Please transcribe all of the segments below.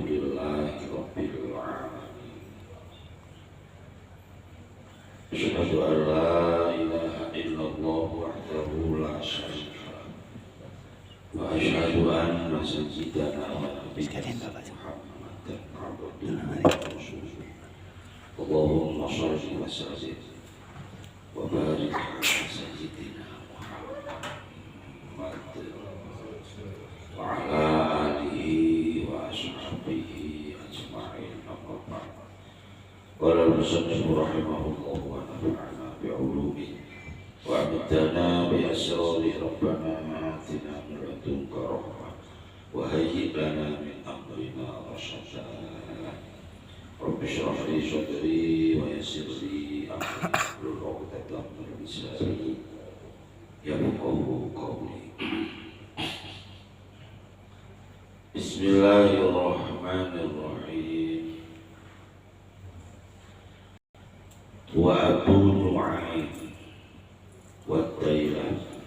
Alhamdulillahi Rabbil Alamin. Asyhadu an la ilaha illallah wahdahu la syarika lahu wa asyhadu anna sayyidana wa nabiyyana Muhammadan abduhu wa rasuluhu. Allahumma shalli wa sallim wa barik ala sayyidina Muhammad wa ala alihi wa ashabihi ajma'in. Amma ba'd. Qala al-musannif rahimahullah wa nafa'ana bi'ulumihi wa amdana bi asrari rabbana atina min ladunka rahmah wa hayyi lana min amrina rashada. Rabbi shrah li sadri wa yassir li amri wahlul 'uqdatam min lisani yafqahu qawli. Bismillahirrahmanirrahim. Wa Abu Nu'aim wa Dailami.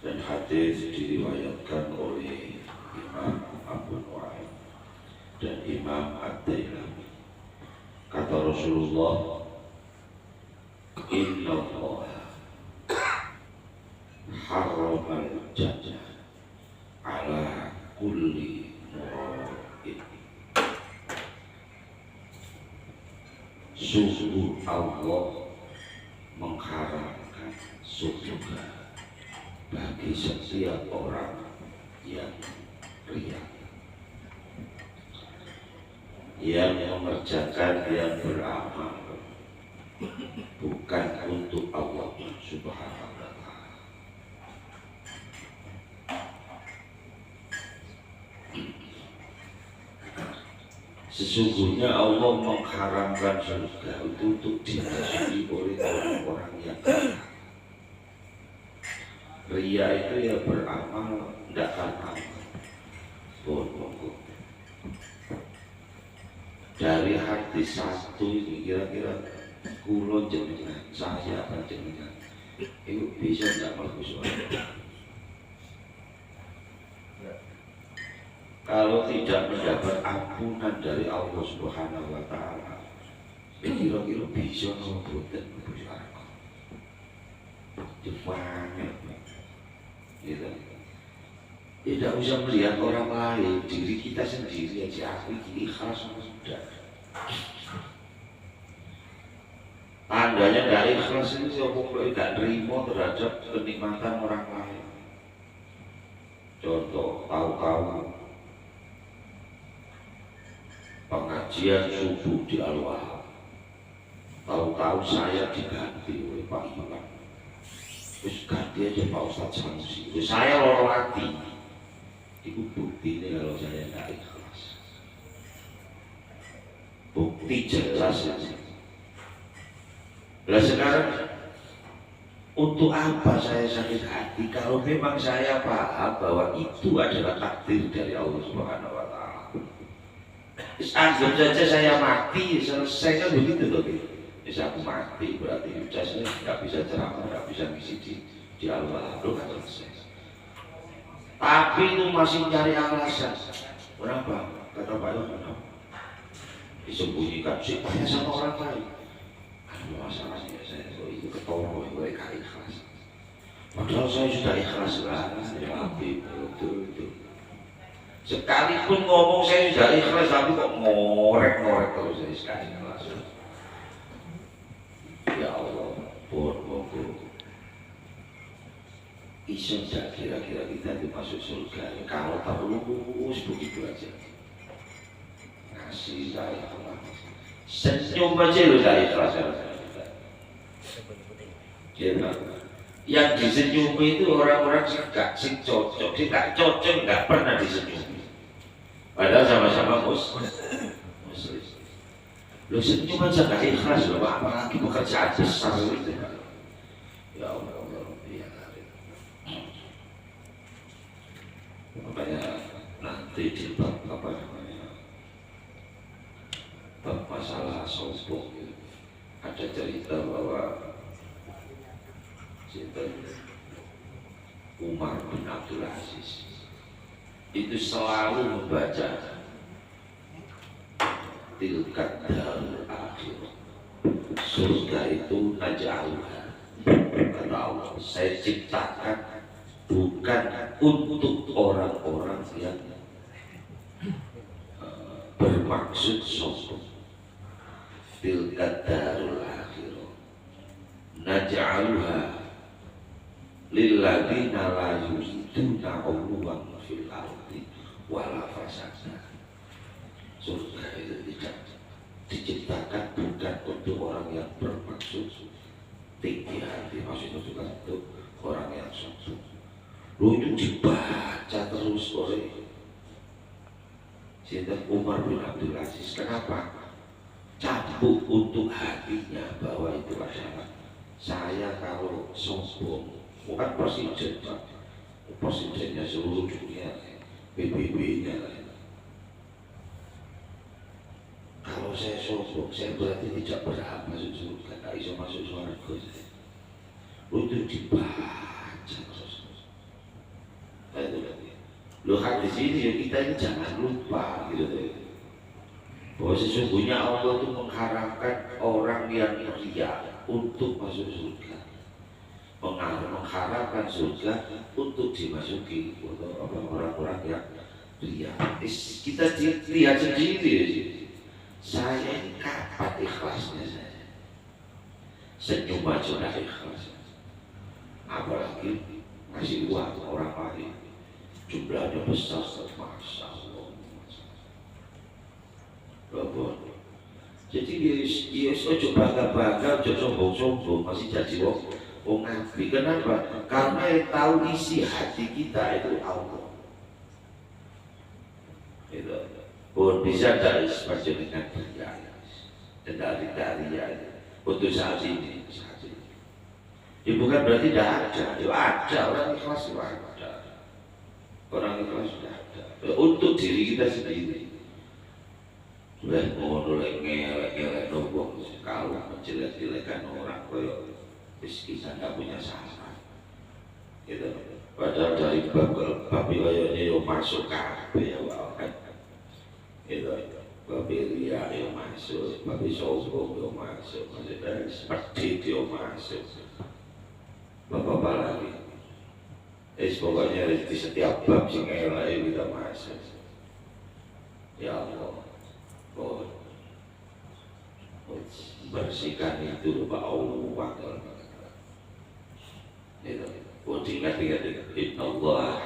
Dan hadis diriwayatkan oleh Imam Abu Nu'aim dan Imam Ad-Dailami. Kata Rasulullah, Inna Allah harramal jannah ala kulli mura'in. Sungguh Allah mengharamkan surga bagi setiap orang yang riya, yang mengerjakan, yang beramal bukan untuk Allah Subhanahu wa ta'ala. Sesungguhnya Allah mengharamkan surga itu untuk dimasuki oleh orang-orang yang kafir. Ria itu ya beramal tidak akan bohong. Dari hati satu ini kira-kira kulo jenengan, saya apa jenengan itu bisa tidak bagus. Kalau tidak mendapat ampunan dari Allah Subhanahu wa ta'ala, kira-kira bisa membuat bersyarakat. Jepangan gitu. Tidak usah melihat orang lain, diri kita sendiri aja. Aku ini ikhlas sama sudah. Tandanya dari ikhlas ini siapa tidak terima terhadap kenikmatan orang lain. Contoh, tahu-tahu pengajian subuh di Al-Wahab, tahu-tahu saya diganti oleh Pak Iwan. Terus ganti aja Pak Ustadz Samsi. Terus saya loro hati. Itu bukti ini kalau saya tidak ikhlas. Bukti jelas ya. Nah sekarang untuk apa saya sakit hati kalau memang saya paham bahwa itu adalah takdir dari Allah Subhanahu wa ta'ala. Anggap saja saya mati, selesai kan begitu loh. Bisa aku mati berarti saya nggak bisa ceramah, nggak bisa ngisi di Allah, kan selesai. Tapi itu masih cari alasan. Kenapa? Kata Pak Yohan, disembunyikan sih tanya sama orang lain. Aduh masalahnya saya itu ketoro, itu ikhlas. Padahal saya sudah ikhlas lah, ya Habib itu. Sekalipun ngomong saya sudah ikhlas, tapi kok ngorek-ngorek terus saya sekali langsung. Ya Allah, bohong. Isu tidak kira-kira kita masuk surga kalau terus begitu aja. Ngasih saya ikhlas, senyum aja lu saya ikhlas. Yang disenyumi itu orang-orang sih cocok, sih gak cocok, gak pernah disenyumi. Padahal sama-sama muslim. Lu senyum aja gak ikhlas loh, apalagi pekerjaan besar itu. Ya Allah, ya makanya nanti di bab apa namanya, bab masalah sombong itu ada cerita bahwa Umar bin Abdul Aziz itu selalu membaca tilka darul akhirah. Surga itu naj'aluha, kata Allah, saya ciptakan bukan untuk orang-orang yang bermaksud sombong. Tilka darul akhirah naj'aluha lilladzina la yuriduna 'uluwan fil ardi wala fasada. Surga itu tidak diciptakan bukan untuk orang yang bermaksud tinggi hati, maksudnya bukan untuk orang yang sombong. Lu itu dibaca terus oleh Sayyidina Umar bin Abdul Aziz. Kenapa? Cabut untuk hatinya bahwa itu adalah saya kalau sombong, bukan presiden, presidennya seluruh dunia, PBB-nya lah. Kalau saya sombong, saya berarti tidak berhak masuk surga, tidak bisa masuk surga. Itu dibaca terus. Lo kan di sini ya, kita ini jangan lupa gitu, bahwa sesungguhnya Allah itu mengharapkan orang yang ria untuk masuk surga, mengharapkan surga untuk dimasuki orang-orang yang ria. Kita lihat sendiri, saya ini kapan ikhlasnya saya? Senyum aja udah ikhlas, apalagi ngasih uang orang lain jumlahnya besar, masya Allah. Jadi dia coba bangga, coba sombong, masih jadi wong ngabi. Kenapa? Karena yang tahu isi hati kita itu Allah. Itu pun bisa dari sepanjang dengan dia, dari ya untuk saat ini. Ya bukan berarti tidak ada, ya ada orang ikhlas, ada orang ikhlas sudah ada. Untuk diri kita sendiri. Sudah mau ngelek nombong kalau menjelek-jelekan orang, koyo kita nggak punya salah. Gitu. Padahal dari bab kayaknya yo masuk kabeh ya kan. Gitu. Bab ria yo masuk, bab sombong yo masuk, maksudnya seperti yo masuk. Bapak lagi. Pokoknya di setiap bab sing elek kita masuk. Ya Allah. Bersihkan itu Pak Allah. Itu. Ingat Inna Allah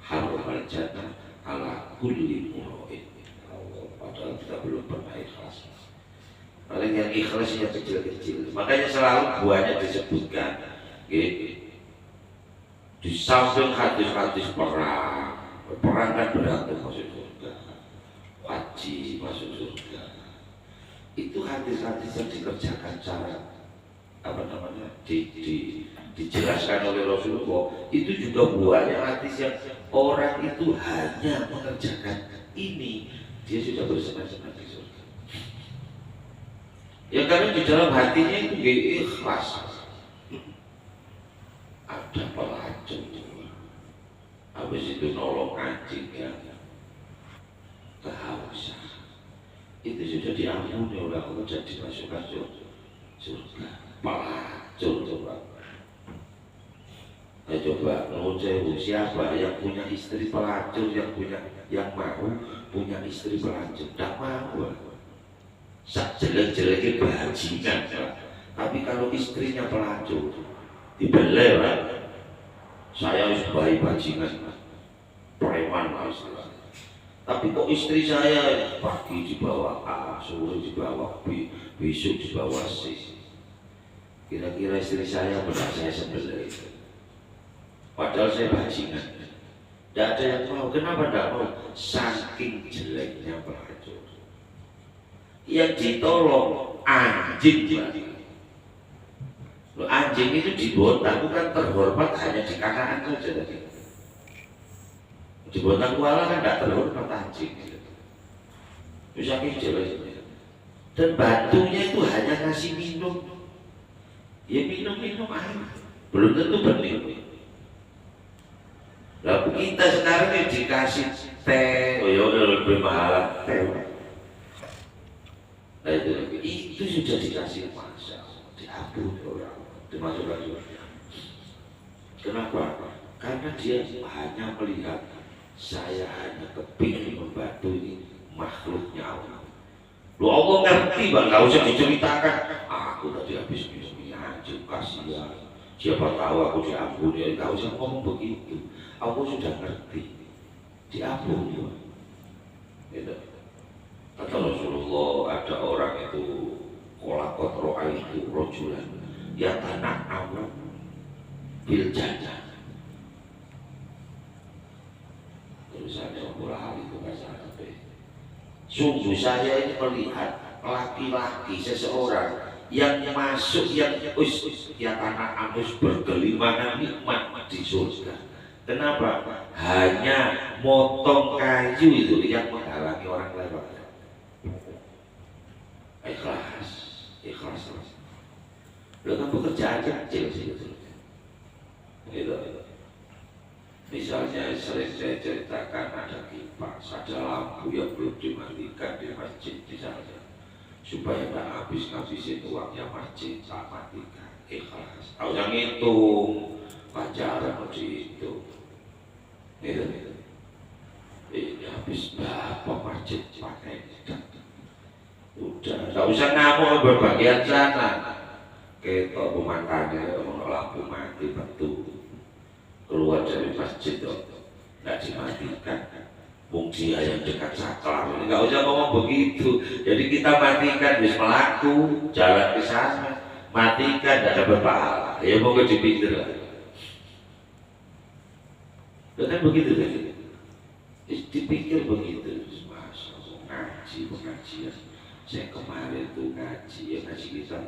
haramal jannah ala kulli mu'min. Padahal kita belum pernah ikhlas. Paling yang ikhlas yang kecil-kecil. Makanya selalu buahnya disebutkan. Di samping hadis-hadis perang kan berarti masuk surga, haji masuk surga. Itu hadis-hadis yang dikerjakan cara dijelaskan oleh Rasulullah. Itu juga buahnya hadis yang orang itu hanya mengerjakan ini, dia sudah bersenang-senang di surga. Ya karena di dalam hatinya itu ikhlas. Ada pelacur, habis itu nolong anjing yang kehausan, itu sudah diampuni oleh Allah dan dimasukkan surga. Pelacur coba, coba menurut siapa yang punya istri pelacur, yang mau punya istri pelacur? Tidak mau. Sak jelek-jeleknya bajingan, tapi kalau istrinya pelacur dibelai kan, saya harus bayi bajingan, preman lah istilahnya. Tapi kok istri saya pagi dibawa A, sore dibawa B, besok dibawa C. Kira-kira istri saya benar saya sebelai. Padahal saya bajingan. Tidak ada yang mau. Kenapa tidak mau? Saking jeleknya pelacur. Yang ditolong anjing lagi. Anjing itu dibontang bukan terhormat hanya di kakaan saja tadi. Dibontang kuala kan tidak terhormat anjing. Bisa jelek. Dan batunya itu hanya ngasih minum. Ya minum air. Belum tentu bening. Lalu kita sekarang ini dikasih teh, oh ya lebih mahal teh. Nah itu sudah dikasih masa, diampuni orang, dimasukkan surga. Kenapa? Karena dia hanya melihat saya hanya kepingin membantu ini makhluknya Allah. Lu Allah ngerti bang, gak usah diceritakan. Aku tadi habis minum anjing kasihan. Siapa tahu aku diampuni, gak usah ngomong begitu. Allah sudah ngerti, diampuni. Gitu. Kata Rasulullah, ada orang itu kolakot roa itu rojulan ya tanah amu bil jannah. Tulisannya Al itu bahasa Arab. Sungguh saya ini melihat laki-laki seseorang yang masuk yang tanah amus bergelimang nikmat di surga. Kenapa? Hanya motong kayu itu yang menghalangi orang lewat. Ikhlas, ikhlas. Dengan pekerjaan kecil sih itu. Misalnya sering saya ceritakan ada kipas, ada lampu yang belum dimatikan di masjid misalnya, supaya tidak habis-habisin uangnya masjid, tak matikan. Ikhlas. Tahu yang hitung, pacaran dihitung. Ini habis berapa masjid pakai? Udah, tidak usah ngamuk berbagian sana. Kita pemandangannya lampu mati batu keluar dari masjid tidak dimatikan. Fungsi yang dekat saklar ini nggak usah ngomong begitu. Jadi kita matikan bis melaku jalan ke sana, matikan tidak ada berpahala. Ya mau dipikir lah. Kan begitu kan? Dipikir begitu. Masya Allah, ngaji pengajian. Saya kemarin tuh ngaji ya ngaji kita.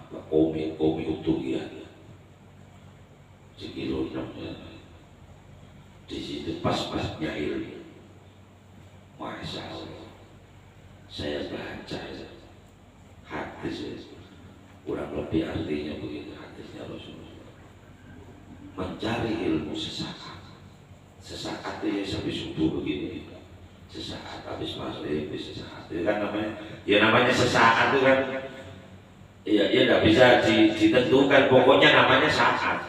Komi utuh ya. Sekilogram di situ pas-pasnya ilmu. Masya Allah, saya baca hadis kurang lebih artinya begitu. Hadisnya Rasulullah mencari ilmu sesaat itu ya sampai subuh begini, sesaat habis maghrib sesaat itu kan namanya sesaat itu kan ya tidak bisa ditentukan, pokoknya namanya saat,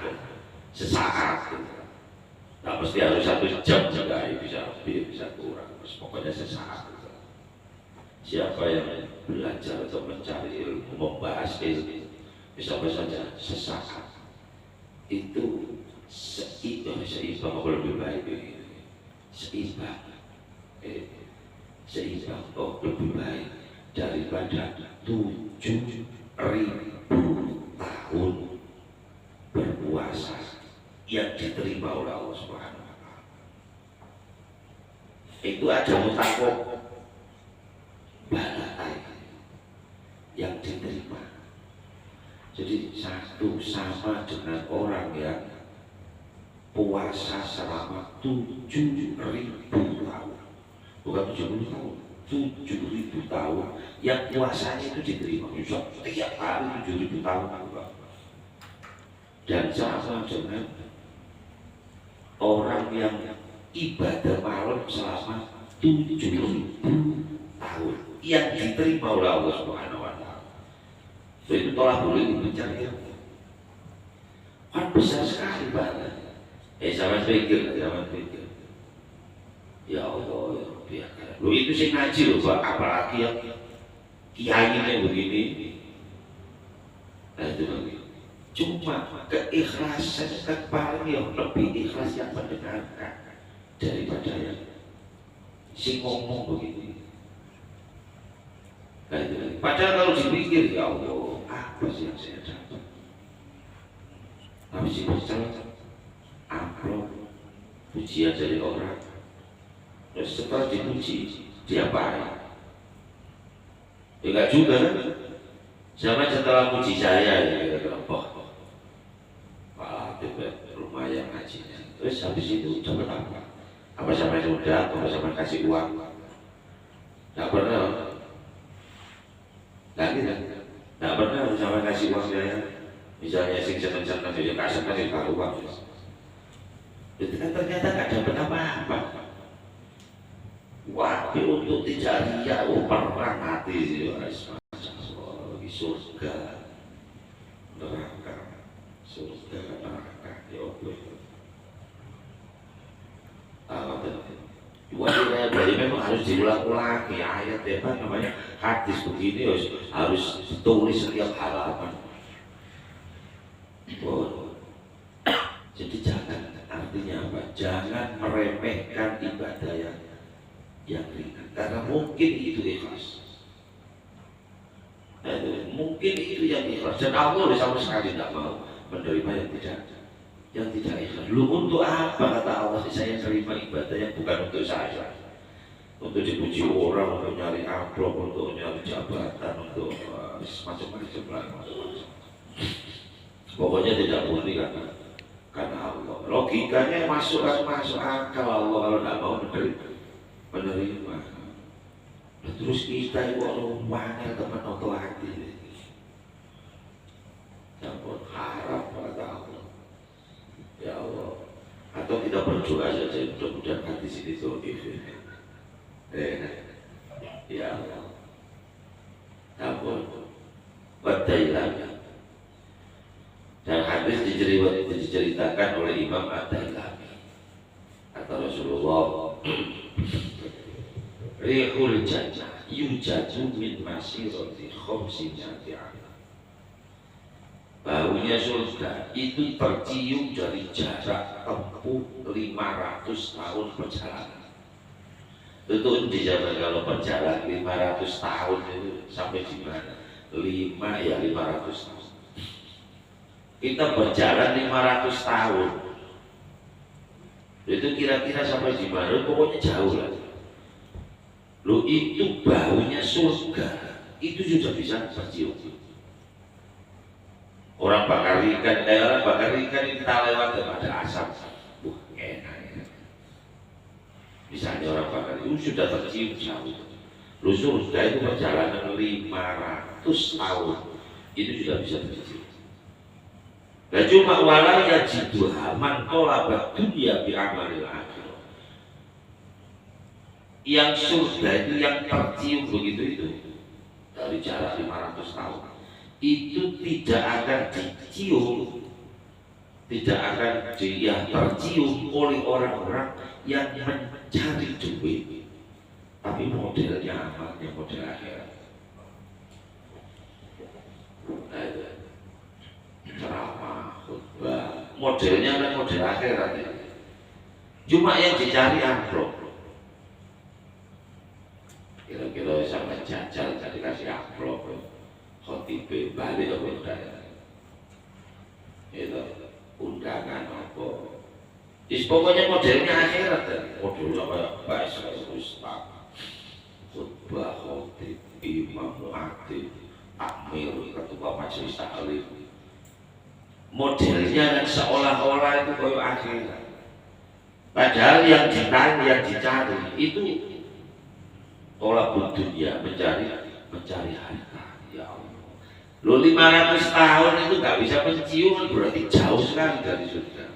sesaat. Tidak mesti harus 1 jam juga, bisa lebih, bisa kurang, pokoknya sesaat. Siapa yang belajar atau mencari ilmu, membahas ilmu, bisa saja sesaat itu seimbang lebih baik, seimbang lebih baik daripada 7.000 tahun berpuasa yang diterima oleh Allah Subhanahu wa Ta'ala. Itu ada mutakok balatai yang diterima. Jadi satu sama dengan orang yang puasa selama 7.000 tahun, bukan 70 tahun, 7.000 tahun yang puasanya itu diterima. Bisa tiap hari 7.000 tahun, dan sama dengan orang yang ibadah malam selama 7.000 tahun yang diterima oleh Allah Subhanahu wa Ta'ala. Itu telah boleh mencari ilmu. Kan besar sekali banget. Zaman pikir. Ya Allah, ya Rabbi. Lu itu sih ngaji loh, Pak. Apalagi yang kiainya begini. Nah itu lagi. Cuma keikhlasan kan paling yang lebih ikhlas yang mendengarkan daripada yang si ngomong begitu. Nah itu lagi. Padahal kalau dipikir, ya Allah, apa sih yang saya dapat? Habis itu amplop pujian dari orang, terus setelah dipuji diapain? Ya enggak juga kan? Sama setelah puji saya ya kelompok Pak lumayan ngajinya, terus habis itu dapat apa? Apa sama sudah, apa sama kasih uang? Enggak pernah, enggak pernah sama kasih uang saya. Misalnya sing seneng-seneng jadi kasih kan itu uang. Itu kan ternyata nggak dapat apa-apa. berarti memang harus diulang-ulangi ayat ya kan, namanya hadis begini harus ditulis setiap halaman. Oh. Jadi jangan, artinya apa? Jangan meremehkan ibadah yang ringan, karena mungkin itu ikhlas. Mungkin itu yang ikhlas, dan Allah sama sekali tidak mau menerima yang tidak ikhlas. Lu untuk apa kata Allah saya terima ibadah yang bukan untuk saya, untuk dipuji orang, untuk nyari amplop, untuk nyari jabatan, untuk macam-macam. Pokoknya tidak murni karena Allah. Logikanya masuk akal Allah kalau tidak mau menerima. Terus kita itu orang teman atau hati, campur harap pada Allah. Ya Allah, atau kita berdoa saja mudah-mudahan hati sini tolif. Ya Allah, campur badailah. Dan hadis diceritakan oleh Imam Ad-Dailami kata Rasulullah, rihul jannah yujadu min masirati khamsinati amal. Baunya surga itu tercium dari jarak tempuh 500 tahun perjalanan. Tentu di zaman kalau perjalanan 500 tahun itu sampai di mana? 500 tahun. Kita berjalan 500 tahun. Itu kira-kira sampai di mana? Pokoknya jauh lah. Lu itu baunya surga, itu sudah bisa tercium. Orang bakar ikan, orang bakar ikan ini kita lewat ada asam, enak ya. Misalnya orang bakar itu sudah tercium jauh. Lu surga itu perjalanan 500 tahun, itu sudah bisa tercium. Dan cuma walaya jiduha man tolabat dunia bi amalil akhirah. Yang surga itu yang tercium begitu itu dari jarak 500 tahun itu tidak akan dicium, tidak akan tercium oleh orang-orang yang mencari duit, tapi modelnya amalnya model akhirat. Ceramah, khutbah, modelnya kan model akhirat ya. Cuma yang dicari amplop. Kira-kira sampai jajal jadi kasih amplop, khotibah balik apa enggak? Itu undangan apa? Pokoknya modelnya akhirat ya. Modelnya kayak bahasa ustaz, khutbah, khotib, imam, muadzin, takmir, ketua majelis taklim. Modelnya kan seolah-olah itu kayak akhirat. Padahal yang ditanya, yang dicari itu tolak dunia, mencari harta. Ya Allah. Lo 500 tahun itu nggak bisa mencium, berarti jauh sekali dari surga.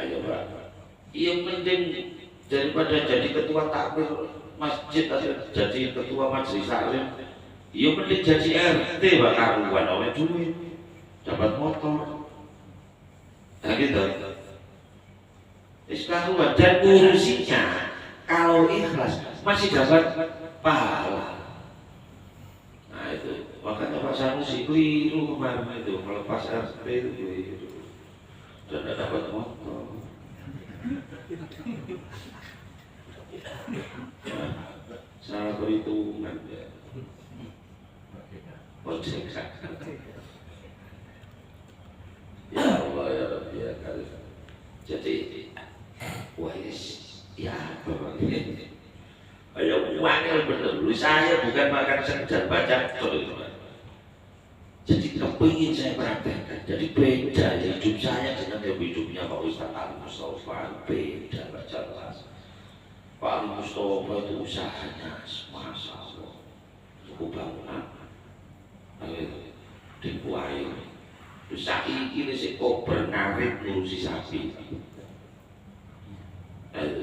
Ayo Pak, yang penting daripada jadi ketua takmir masjid atau jadi ketua majelis taklim, yang penting jadi RT Pak, karuan oleh duit, dapat motor. Nah gitu. Karuan dan urusinya kalau ikhlas masih dapat pahala. Nah itu makanya Pak Sanusi keliru kemarin itu melepas RT itu keliru dan tidak dapat motor. Nah, salah perhitungan ya. Ya Allah ya Rabbi ya Karim. Jadi ya apa ini? Ayo wangil bener. Saya bukan makan sekedar baca teman. Jadi kepingin saya praktekkan. Jadi beda hidup saya dengan hidupnya Pak Ustaz Ali Mustafa. Beda jelas. Pak Ali Mustafa itu usahanya Masya Allah. Cukup bangunan. Dibuahin. Terus ini si kober ngarit ngurusi sapi.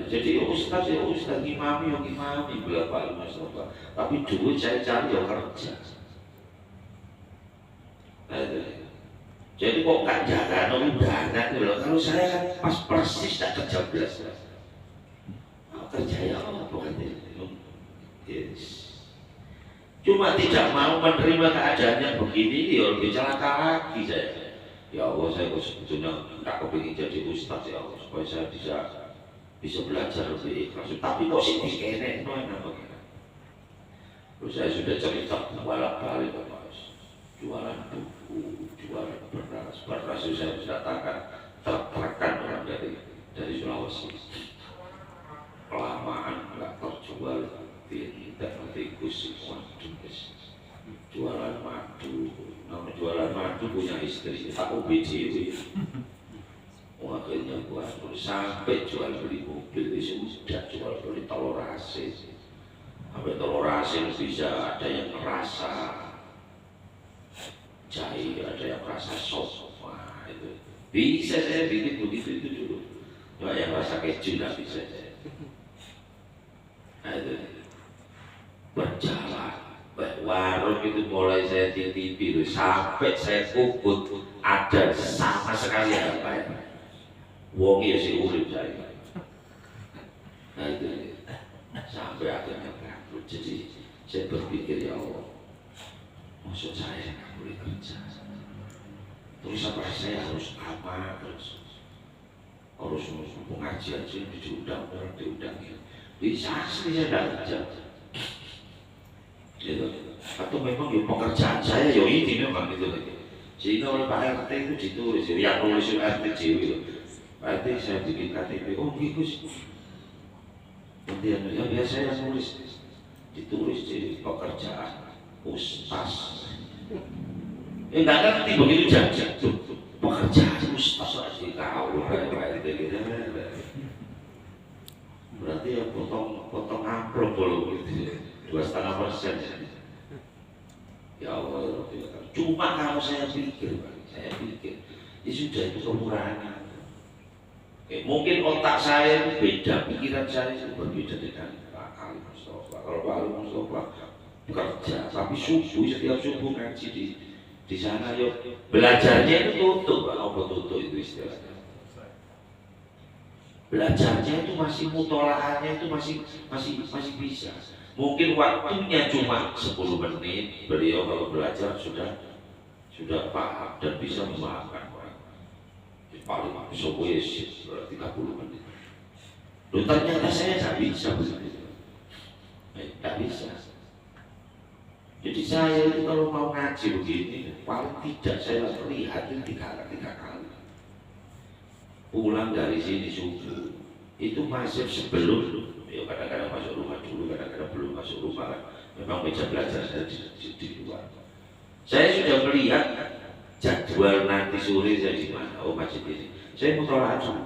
Jadi ustaz imami bila Pak Ali Mustafa. Tapi duit saya cari ya kerja. Jadi kok nggak jaga undangan gitu loh. Kalau saya kan pas persis tak kerja belas. kerja ya Allah bukan yes. Cuma tidak mau menerima keadaan yang begini, ya lebih celaka lagi saya. Ya Allah, saya sebetulnya tak kepingin jadi ustaz ya Allah, supaya saya bisa belajar lebih ikhlas. Tapi kok sih dikenek, terus saya sudah cerita bolak-balik Mas, jualan buku, jualan beras itu saya datangkan tertekan orang dari Sulawesi. Kelamaan nggak terjual, tidak tikus, waduh, jualan madu, nama jualan madu punya istri, aku BJW. Akhirnya buat sampai jual beli mobil itu sudah jual beli telur asin, sampai telur asin bisa ada yang merasa jahe, ada yang merasa sop, wah itu bisa saya bikin begitu itu dulu. Cuma yang rasa keju nggak bisa saya. Nah itu berjalan, warung itu mulai saya titipi sampai saya kukut ada sama sekali apa ya. Wong ya si urip saya. Nah itu sampai akhirnya bangkrut. Jadi saya berpikir ya Allah, maksud saya nggak boleh kerja. Terus apa saya harus apa harus pengajian sih diundang orang diundang ya. Bisa asli saya tidak kerja. Gitu. Atau memang ya pekerjaan saya ya ini memang gitu lagi. Sehingga oleh Pak RT itu ditulis yang nulis RT JW. Pak RT saya bikin KTP, oh gitu sih. Kemudian ya biasa saya nulis ditulis jadi pekerjaan ustaz. Enggak ngerti begitu jangan pekerjaan ustaz aja kau Pak RT gitu. Berarti ya potong amplop belum gitu, 2,5%. Ya Allah, cuma kalau saya pikir, ya sudah itu kekurangan. Mungkin otak saya itu beda, pikiran saya itu berbeda dengan Pak Ali Mustafa. Kalau Pak Ali Mustafa kerja, tapi setiap subuh ngaji di sana, yuk belajarnya itu tutup, apa tutup itu istilahnya. Belajarnya itu masih mutolaahnya itu masih bisa. Mungkin waktunya cuma 10 menit. Beliau kalau belajar sudah paham dan bisa memahamkan orang. Paling bisa 30 menit. Loh, ternyata saya tidak bisa begitu. Tidak bisa. Jadi saya itu kalau mau ngaji begini, paling tidak saya lihat itu 3 kali. Pulang dari sini subuh itu masih sebelum ya kadang-kadang masuk rumah dulu, kadang-kadang belum masuk rumah. Memang meja belajar saya di luar. Saya sudah melihat jadwal nanti sore saya di mana. Oh masjid ini. Saya mau tolak dulu.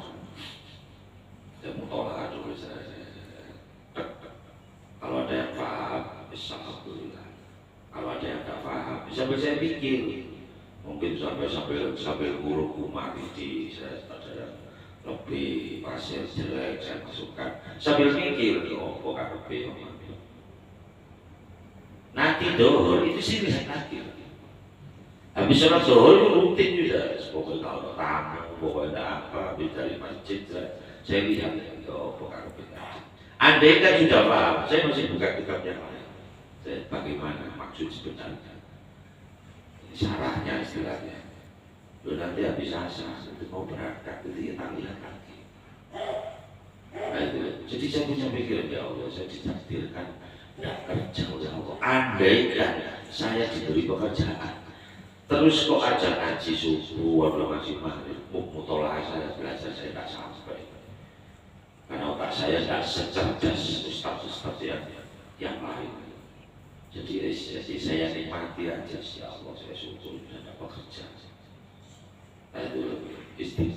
Kalau ada yang paham, alhamdulillah. Kalau ada yang tak paham, sampai saya pikir. Mungkin sambil guru kumari di saya ada yang lebih pasir jelek saya masukkan sambil mikir oh kok KPP nanti dohor itu sih lihat lagi habis sholat dohor itu rutin juga pokoknya kalau tamu pokoknya apa habis dari masjid saya lihat oh kok KPP andai kan sudah paham saya masih buka kitab yang lain saya bagaimana maksud sebenarnya syarahnya istilahnya. Lalu nanti habis asar itu mau berangkat itu kita lihat lagi. Nah, itu. Jadi saya punya pikiran ya Allah saya ditakdirkan tidak kerja oleh Allah. Andai kan saya diberi pekerjaan, terus kok aja ngaji subuh, atau ngaji maghrib, mutolaah saya belajar saya tidak sampai. Karena otak saya tidak secerdas ustaz-ustaz yang lain. Jadi saya nikmati aja ya Allah saya syukur dan dapat kerja. Nah itu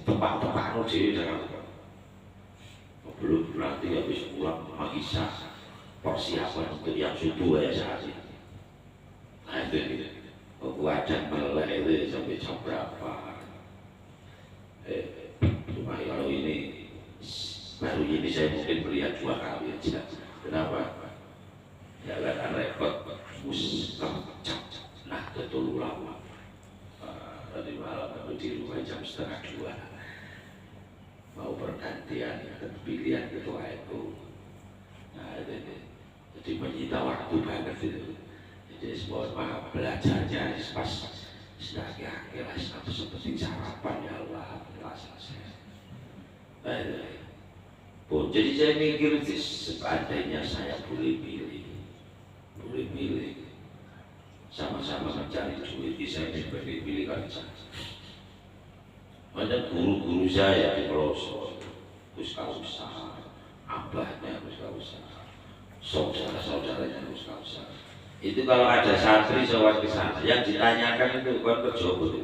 tempat-tempat dewi dengan belum berarti habis pulang Isya persiapan untuk yang subuh ya saat ini. Nah itu wajan melek itu sampai jam berapa? Cuma kalau ini baru ini saya mungkin melihat 2 kali aja. Kenapa? Ya kan repot nah betul ulama tadi malam di rumah jam 1:30 mau pergantian pilihan ketua itu Jadi menyita waktu banget itu. Jadi semua maaf belajarnya pas sedang akhir seperti sarapan ya Allah selesai. Jadi saya mikir seandainya saya boleh pilih, sama-sama mencari duit, saya pilih kerja. Banyak guru-guru saya di pelosok, usaha, abahnya usaha, saudara-saudaranya usaha. Itu kalau ada santri soal ke sana, yang ditanyakan itu bukan kerja apa itu?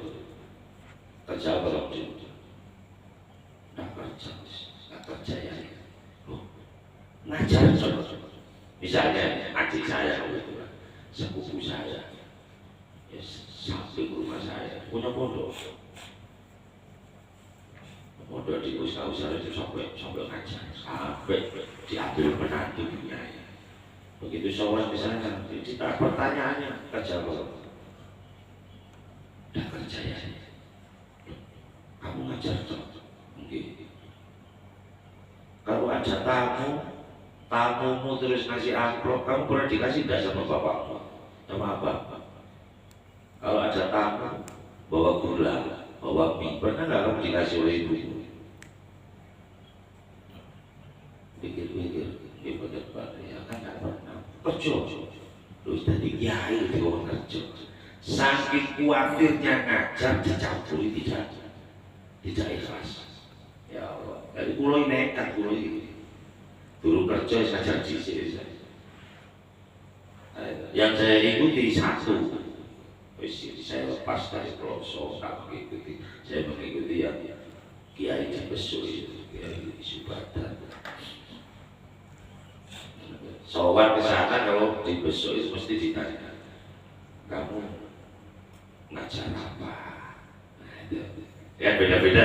Nggak kerja ya. Ngajar coba. Misalnya adik saya sepupu saya, ya, samping rumah saya punya pondok di usaha itu sampai ngajar, sampai diambil menantunya. Begitu soal misalnya, kita pertanyaannya kerja apa? Udah kerja ya. Kamu ngajar coba. Mungkin. Kalau ada tamumu terus ngasih amplop, kamu pernah dikasih tidak sama bapakmu, sama bapak? Kalau ada tamu bawa gula, bawa mie, pernah nggak kamu dikasih oleh ibu? Pikir-pikir, ya benar ya kan nggak pernah. Kerja, terus tadi kiai di orang kerja. Saking khawatirnya ngajar dicampuri tidak ikhlas. Ya Allah, dari pulau ini nekat pulau ini. Dulu kerja ngajar di sini. Yang saya ikuti satu, saya lepas dari pelosok, tak mengikuti. Saya mengikuti yang kiai di Besok itu, kiai di Subatan. Sowan ke sana kalau di Besok itu mesti ditanya, kamu ngajar apa? Nah, itu. Ya beda-beda.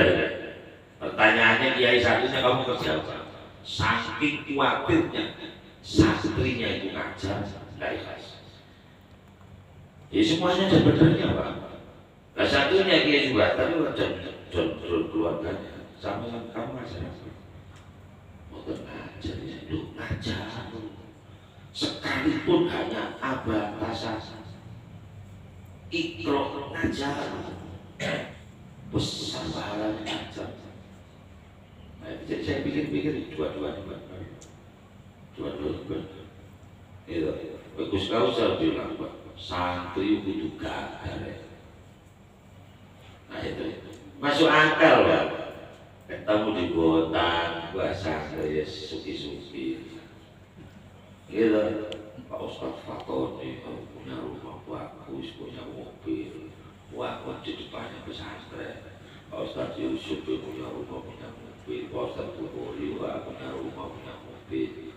Pertanyaannya kiai satunya kamu kerja apa? Saking khawatirnya santrinya itu ngajar nggak ikhlas. Ya semuanya ada benarnya Pak. Nah satunya kiai juga tapi dan keluarganya sama kamu ngajar apa? Mau ngajar itu ngajar. Sekalipun hanya abang tasasa ikro ngajar besar pahalanya ngajar. Nah, jadi saya pikir-pikir dua-dua itu bagus kau saya bilang Pak, santri itu gagal ya. Nah itu masuk akal Pak, ketemu di Botan bahasa saya suki-suki gitu. Pak Ustadz Fatoni punya rumah bagus, punya mobil, wah di depannya pesantren. Pak Ustadz Yusuf punya rumah, punya mobil. Pak Ustadz Bukhari punya rumah, punya mobil.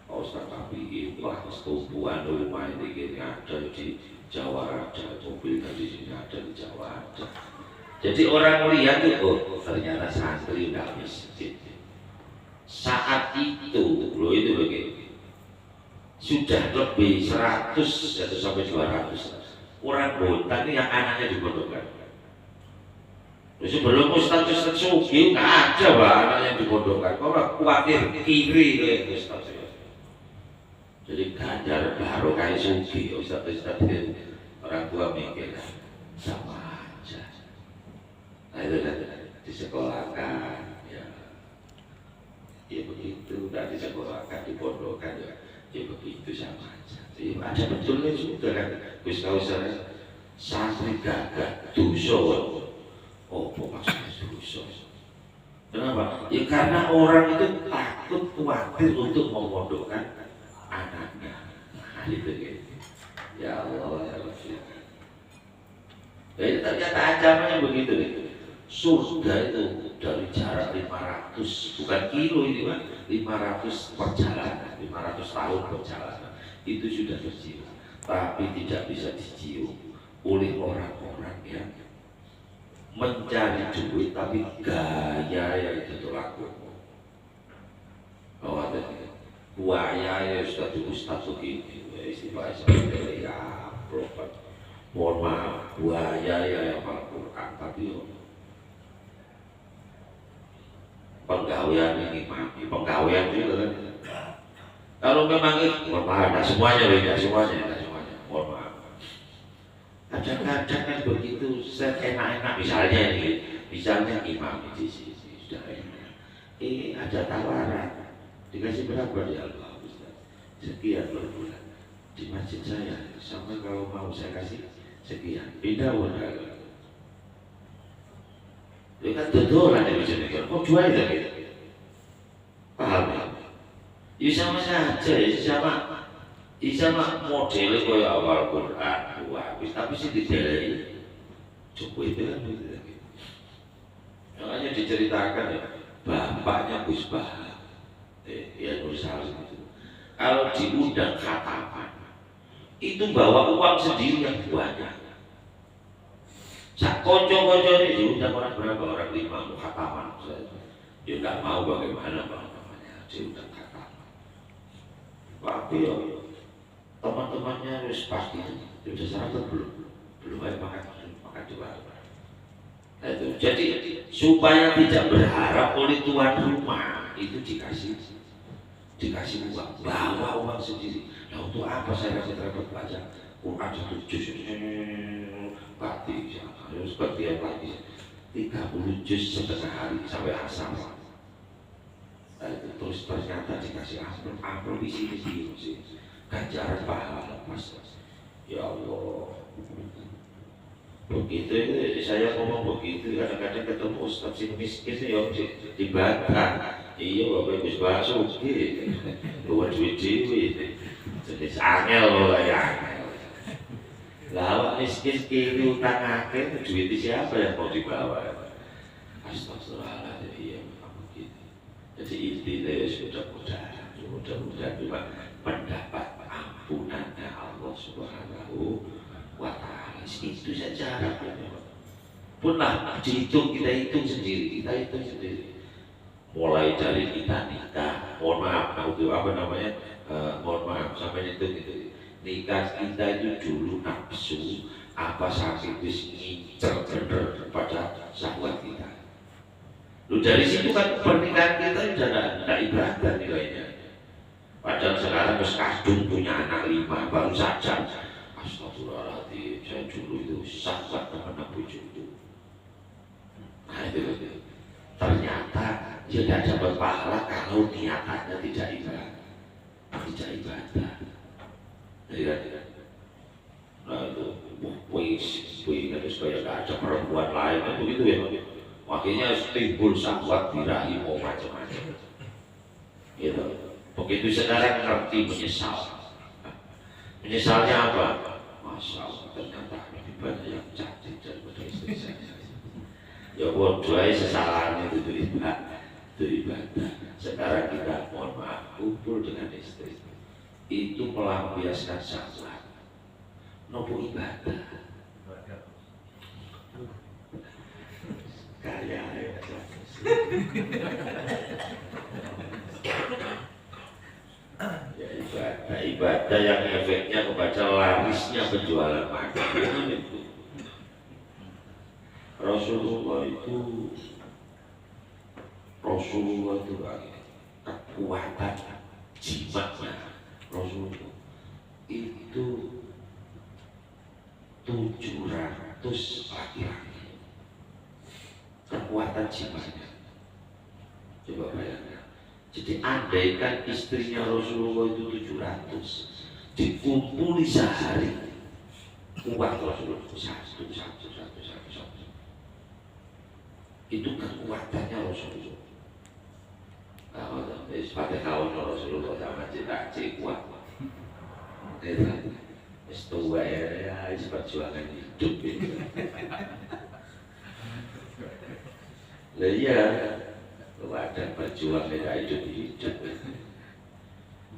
Pak Ustadz Tabi'i wah setumpuan rumah ini ada di Jawa, ada mobilnya di sini, ada di Jawa ada. Jadi orang melihat itu ternyata santri nggak miskin. Saat itu loh itu begitu. Sudah lebih 100 atau sampai 200 orang Botan yang anaknya dipondokkan. Sebelum Ustaz Sugi nggak ada Pak anaknya dipondokkan. Orang khawatir kiri kayak Ustaz. Jadi ganjar baru kayak Sugi Ustaz orang tua mikir sama aja. Nah itu di sekolahkan ya begitu, tidak di sekolahkan dipondokkan ya begitu sama aja. Jadi ada betulnya juga kan. Gus kau santri gagah dosa. Oh, maksudnya dosa. Kenapa? Ya karena orang itu takut khawatir untuk memondokkan anaknya. Nah, itu gitu. Ya Allah ya Rasul. Jadi ternyata ancamannya begitu nih. Surga itu dari jarak 500 bukan kilo ini Pak, 500 perjalanan, 500 tahun perjalanan itu sudah tercium, tapi tidak bisa dicium oleh orang-orang yang mencari duit tapi gaya yang itu laku. Oh ada buaya ya sudah ustaz begini, istilah seperti ya proper. Mohon maaf buaya ya yang Al-Quran tapi penggawean ini mati, penggawean juga kan. Kalau memang itu, mohon maaf, tidak semuanya, tidak semuanya, mohon maaf. Kadang-kadang kan begitu, enak-enak, misalnya imam di sini sudah enak. Ada tawaran, dikasih berapa ya Allah Ustaz? Sekian per bulan di masjid saya, sama kalau mau saya kasih sekian, pindah udah. Itu kan dodolan yang bisa mikir, kok jual gitu? Paham ya? Ya sama saja, ya sama modelnya kayak awal Quran, tapi sih didelai cukup itu kan gitu. Makanya diceritakan ya, bapaknya Gus Bah, ya Nur Salim itu, kalau diundang khataman, itu bawa uang sendiri yang banyak. Sak konco-konco ini diundang orang berapa, orang 5 khataman, ya nggak mau bagaimana bang namanya diundang khataman. Tapi ya teman-temannya harus pasti sudah sarapan belum ada makan di luar. Itu jadi supaya tidak berharap oleh tuan rumah itu dikasih uang, bawa uang sendiri. Nah untuk apa saya kasih repot baca Quran 1 juz pati harus seperti yang lagi 30 juz setengah hari sampai asam. Terus ternyata dikasih amplop isi ganjaran pahala mas. Ya Allah, begitu saya ngomong begitu kadang-kadang ketemu ustaz sing miskin ya dibantah. Iya bapak Gus Basu bawa duit dewi jenis angel loh ya. Lawak miskin kiri utang akeh duit siapa yang mau dibawa? Astagfirullahaladzim. Iya begitu. Jadi intinya mudah-mudahan juga mendapat ampunannya Allah Subhanahu wa Ta'ala. Itu saja harapannya. Punlah dihitung, kita hitung sendiri. Mulai dari kita nikah, mohon maaf, mohon maaf sampai itu nikah kita itu dulu nafsu apa sampai bis ngincer bener pada sahabat kita. Lu dari situ kan pernikahan kita sudah tidak ibadah nilainya. Padahal sekarang harus kadung punya anak 5 baru saja. Astagfirullahaladzim, saya dulu itu sangat teman bujuku. Nah itu ternyata dia tidak dapat pahala kalau niatannya tidak ibadah. Nah itu, puing supaya tidak ada perempuan lain, begitu ya. Makanya timbul syahwat birahi mau macam-macam. Gitu. Begitu sekarang ngerti menyesal. Menyesalnya apa? Masya Allah, ternyata lebih banyak yang cantik daripada istri saya. Ya bodoh aja sesalahan itu ibadah. Sekarang kita mohon maaf kumpul dengan istri. Itu melampiaskan syahwat. Nopo ibadah. Kaya ya ibadah yang efeknya kepada larisnya penjualan makan itu. Rasulullah itu kekuatan jimatnya Rasulullah itu 700 laki-laki. Kekuatan jimatnya coba bayangkan. Jadi andaikan istrinya Rasulullah itu 700 dikumpuli sehari uang Rasulullah satu. Itu kekuatannya Rasulullah. Kalau pada kawan Rasulullah sama cita kuat. Itu ya perjuangan hidup itu. Lah iya, kalau ada perjuangan hidup.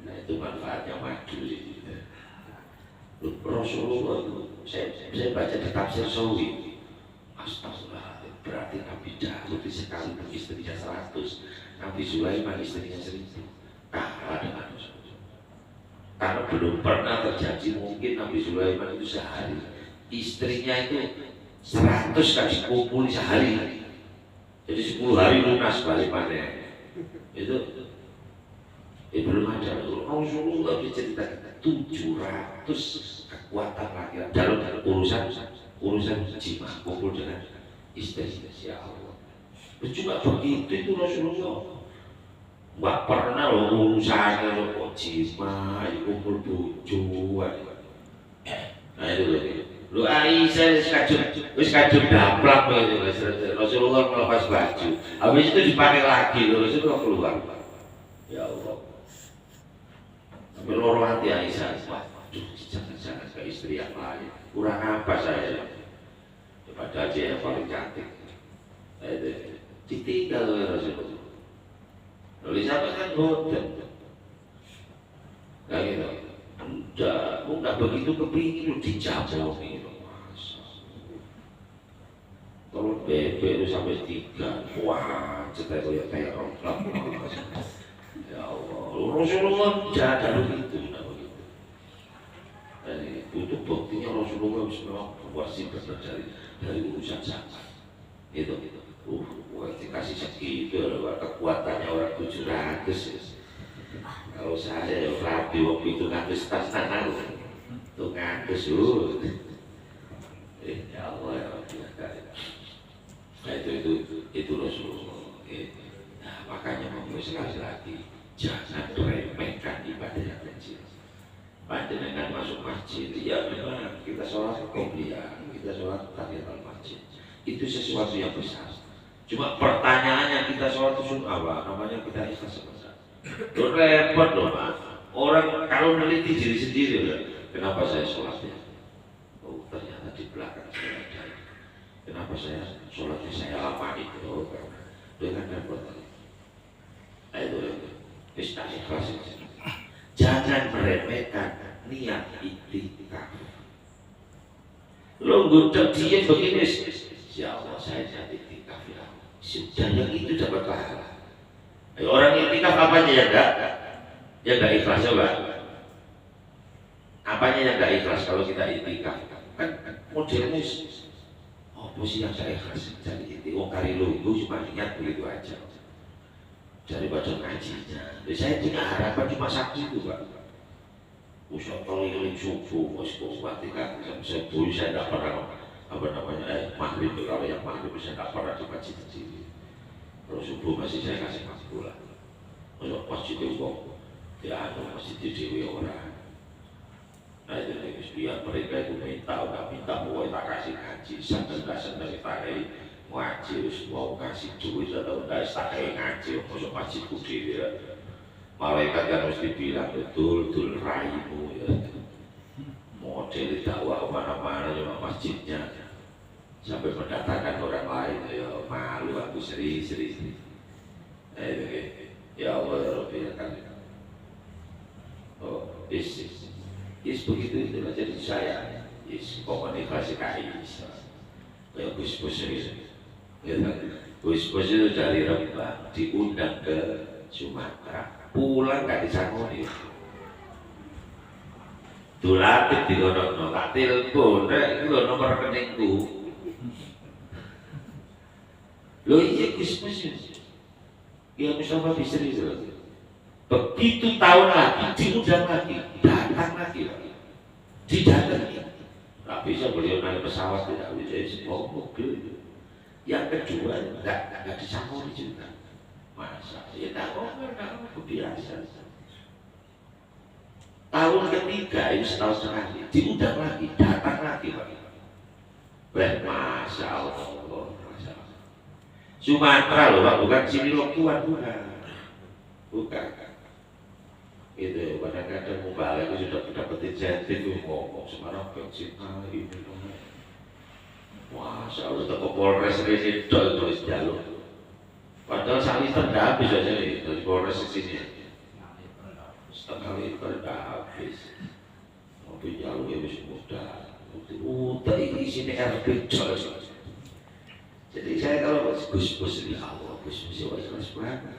Nah itu manfaatnya madu itu. Rasulullah itu saya baca di tafsir Sawi. Astagfirullah, berarti Nabi Dawud sekali istrinya 100, Nabi Sulaiman istrinya 1000. Kalah dengan Rasulullah. Karena belum pernah terjadi mungkin Nabi Sulaiman itu sehari istrinya itu 100 kali kumpul sehari. Jadi 10 hari lunas balik panen. Itu Belum ada. Rasulullah diceritakan 700 kekuatan laki dalam urusan jima, kumpul dengan istri. Ya Allah. Cuma begitu itu Rasulullah. Nggak pernah loh urusannya loh kok jima, kumpul bujuan. Nah itu loh. Lu Aisyah wis kadung daplak Rasulullah melepas baju. Habis itu dipakai lagi loh, Rasulullah keluar. Ya Allah. Sampai loro hati Aisyah. Waduh, jangan-jangan ke istri yang lain. Kurang apa saya? Daripada aja yang paling cantik. Ditinggal oleh Rasulullah. Lalu siapa kan bodoh. Kayak gitu. Enggak begitu kepingin dijabung ini. Kalau bebek itu sampai 3, wah cetai kayak teror. Ya Allah, Rasulullah tidak ada begitu, tidak begitu. Itu buktinya Rasulullah memang wasit dari urusan zakat. Itu. Dikasih segitu, kekuatannya orang 700. Kalau saya rapi waktu itu ngatus tas tanah, tuh ngatus ya Allah ya Rabbi. Nah itu Rasulullah. Nah, makanya mau sekali lagi jangan remehkan ibadah yang kecil. Panjenengan masuk masjid, ya memang kita sholat qobliyah, kita sholat tahiyatul masjid. Itu sesuatu yang besar. Cuma pertanyaannya kita sholat itu apa? Namanya kita ikhlas besar. Itu repot loh Mas. Orang kalau meneliti diri sendiri, kenapa saya sholatnya? Oh ternyata di belakang saya ada. Kenapa saya sholatnya saya lama itu? Dengan repot. Itu ikhlas. Jangan meremehkan niat iktikaf. Lo gudeg dia begini, ya Allah saya niat iktikaf ya. Sudah yang itu dapat pahala. Orang iktikaf apanya yang enggak ikhlas coba? Apanya yang enggak ikhlas kalau kita iktikaf? Kan modelnya oh posisi yang enggak ikhlas jadi itu. Wong kari lungguh cuma niat begitu aja. Daripada ngajinya. Saya punya harapan cuma satu itu Pak. Usah keliling subuh, ketika saya boleh saya tidak pernah maghrib kalau yang maghrib saya tidak pernah di masjid sendiri. Kalau subuh masih saya kasih pulang. Kalau masjid itu ya ada masjid di Dewi orang. Nah itu biar mereka itu minta mau tak kasih ngaji, senang kita ngaji, mau kasih duit atau enggak tak ngaji, masuk masjid Dewi. Malaikat yang mesti bilang betul raimu ya. Model dakwah mana-mana cuma masjidnya sampai mendatangkan orang lain ya malu aku seri. Ya Allah ya Rabbi ya kan. Oh, is begitu itulah jadi saya. Komunikasi kais. Ya Gus itu. Ya Gus itu dari Rembang diundang ke Sumatera. Pulang gak disangoni dulatik di kono tak telepon itu nomor rekeningku lo iya Gus ya Mustafa Bisri begitu tahun lagi diundang lagi datang lagi didatangi tak bisa beliau naik pesawat tidak bisa semua mobil yang kedua gak disangoni juga masa ya tak biasa. Tahun ketiga itu setahun sekali diundang lagi datang lagi Masya Allah Sumatera loh Pak bukan sini Lokuan bukan itu kadang-kadang mubalik itu sudah dapetin sentif itu ngomong sekarang bensin ini Masya Allah itu Polres ini tulis jalur padahal saat liter tidak habis aja nih dari Polres ke sini setengah liter tidak habis mobil jalurnya masih mudah udah ini sini RP jadi saya kalau Gus di awal Gus was banget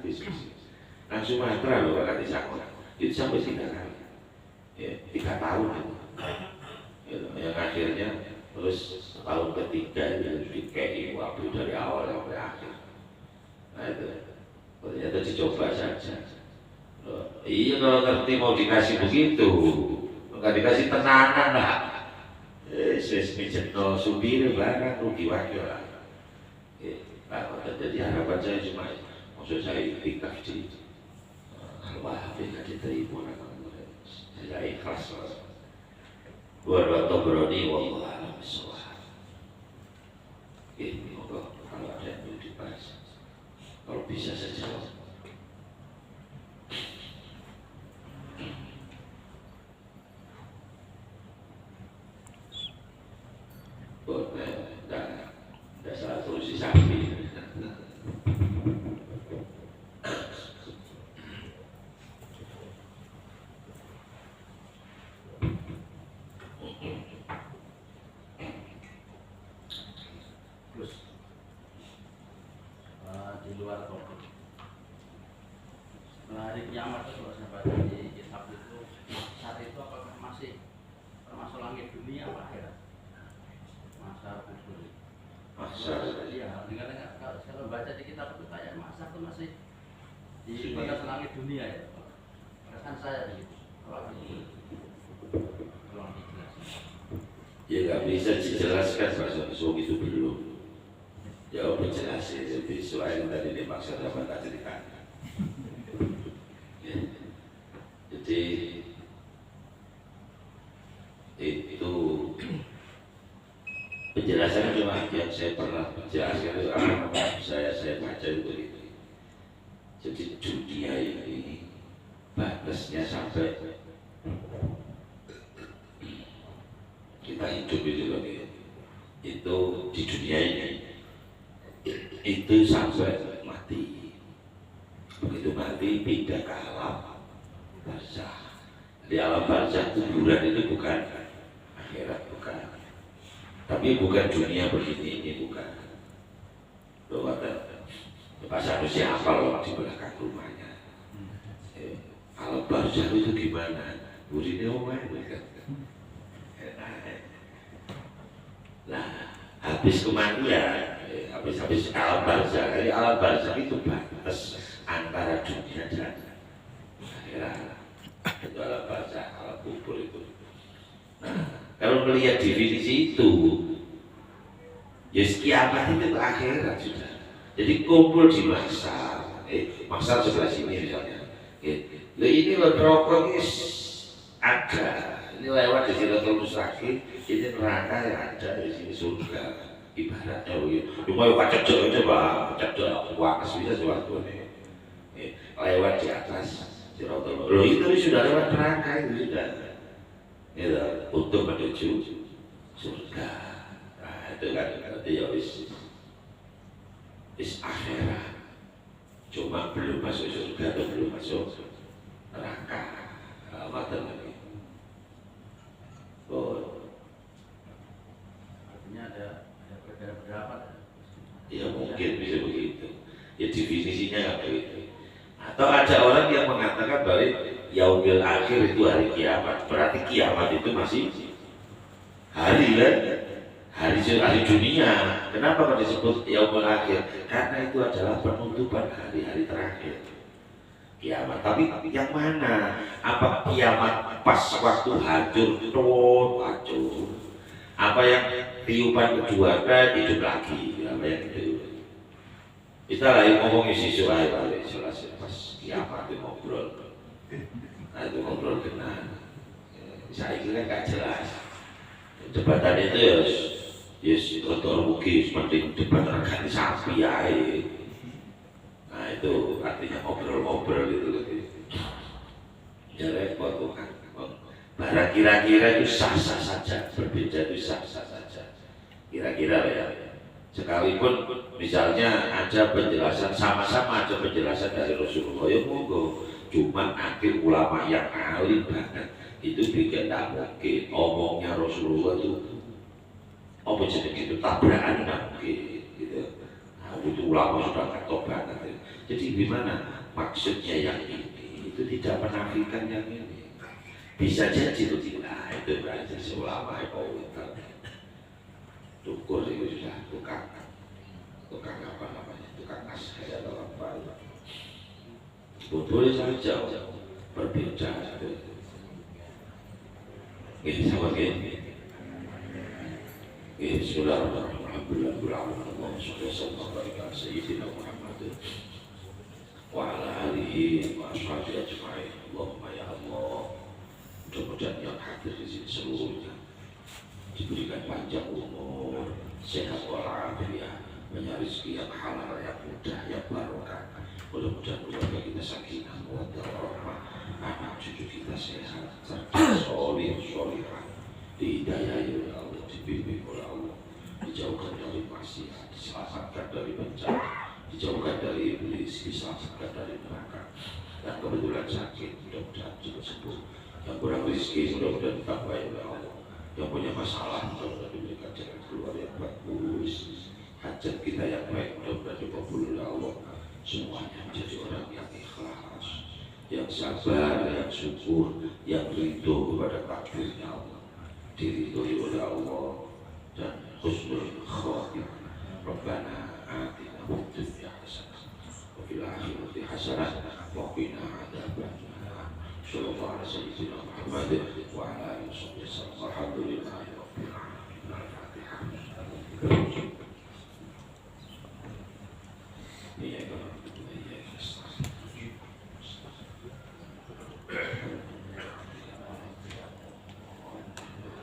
nah Sumatera loh kalau di Sakon itu sampai 3 kali ya 3 tahun itu yang akhirnya terus tahun ketiga itu dikei waktu dari awal sampai akhir. Nah itu ternyata dicoba saja. Iya kalau ngerti mau dikasih begitu, nggak dikasih tenanan lah. Ses mijet no supir barang rugi wakil lah. Jadi harapan saya cuma maksud saya ikhtikaf di Allah tidak diterima saya ikhlas. Warahmatullahi wabarakatuh. Wallahu a'lam bishawab. Ini kalau ada yang mau dibahas, kalau bisa saya jawab. Tidak salah solusi sapi. Terus di luar topik setelah hari kiamat itu kalau saya baca di kitab itu saat itu apakah masih termasuk langit dunia apa akhirat? Masa kubur. Masa. Iya, dengar-dengar kalau saya baca di kitab itu kayak masa itu masih di batas langit dunia ya. Perasaan saya begitu. Kalau dijelasin. Ya nggak bisa dijelaskan Pak Soe itu belum. Jawab penjelasan jadi soal tadi dimaksud apa tak ceritakan. Ya. Jadi itu penjelasannya cuma yang saya pernah jelaskan itu apa saya baca itu begitu. Jadi dunia ini batasnya sampai kita hidup itu loh, itu di dunia ini itu sampai mati. Begitu mati pindah ke alam barzakh. Di alam barzakh kuburan itu bukan akhirat, bukan. Tapi bukan dunia begini ini, bukan. Loh ada Pak Sanusi hafal di belakang rumahnya. Alam barzakh itu gimana? Burine omah kan. Nah, habis kematian, habis alam barzakh. Jadi alam barzakh itu batas antara dunia dan akhirat. Itu alam barzakh, alam kubur itu. Nah, kalau melihat definisi itu, ya kiamat itu akhirat sudah. Jadi kumpul di mahsyar. Mahsyar sebelah sini misalnya. Nah, ini loh rokok ini ada. Ini lewat di Sidratul Mustaqim, ini neraka yang ada di sini surga. Ibaratnya begitu. Cuma kacedok itu Pak, kacedok wakas bisa sewaktu ini. Lewat di atas Sidratul Mustaqim. Loh itu sudah lewat neraka itu sudah. Itu untuk menuju surga. Nah itu kan berarti ya wis akhirat. Cuma belum masuk surga atau belum masuk neraka. Mata lagi. Oh. Artinya ada perbedaan pendapat. Ya mungkin bisa begitu. Ya definisinya nggak begitu. Atau ada orang yang mengatakan bahwa yaumil akhir itu hari kiamat. Berarti kiamat itu masih hari kan? Hari dunia. Kenapa kok disebut yaumil akhir? Karena itu adalah penutupan hari-hari terakhir kiamat. Tapi yang mana? Apa kiamat pas waktu hancur, hancur? Apa yang tiupan kedua kan hidup lagi? Apa yang itu? Kita lagi ngomong isi soal balik jelas pas kiamat itu ngobrol. Nah itu ngobrol kena. Saya kira nggak jelas. Debatan itu ya kotor mungkin penting debat rekan sapi ya. Nah itu artinya ngobrol-ngobrol itu ya repot bukan. Barang kira-kira itu sah-sah saja, berbeda itu sah-sah saja. Kira-kira ya. Sekalipun misalnya ada penjelasan sama-sama ada penjelasan dari Rasulullah ya monggo. Cuma akhir ulama yang alim banget itu bikin tak mungkin omongnya Rasulullah itu apa jadi gitu tabrakan tak mungkin gitu. Nah, itu ulama sudah ngetop banget. Jadi gimana maksudnya yang ini itu tidak menafikan yang ini. Bisa jadi itu tidak itu berarti ulama itu tukur itu sudah tukang apa namanya tukang nas kayak dalam apa boleh saja berbeda. Sahabat Bismillahirrahmanirrahim. Allahumma shalli wa barik ala sayyidina Muhammad wa ala alihi wa ashabihi ajma'in. Allahumma ya Allah, mudah-mudahan yang hadir di sini seluruhnya diberikan panjang umur, sehat walafiat, punya rezeki yang halal, yang mudah, yang barokah. Mudah-mudahan keluarga kita sakinah, mawaddah warahmah, anak cucu kita sehat, cerdas, soleh, solehah, dihidayahi oleh Allah, dibimbing oleh Allah, dijauhkan dari maksiat, diselamatkan dari bencana, dijauhkan dari iblis, diselamatkan dari neraka. Dan kebetulan sakit, mudah-mudahan cepat sembuh. Yang kurang rezeki, mudah-mudahan ditambahi oleh Allah. Yang punya masalah, mudah-mudahan diberikan jalan keluar yang bagus. Hajat kita yang baik, mudah-mudahan dikabul oleh Allah. Semuanya menjadi orang yang ikhlas, yang sabar, yang syukur, yang ridho kepada takdirnya Allah, diridhoi oleh Allah, dan husnul khatimah. Rabbana atina fid dunya hasanah wa fil akhirati hasanah wa qina adzabannar. Sallallahu alaihi sayyidina Muhammad wa ala alihi wasallam. Alhamdulillahi rabbil alamin. Al-Fatihah.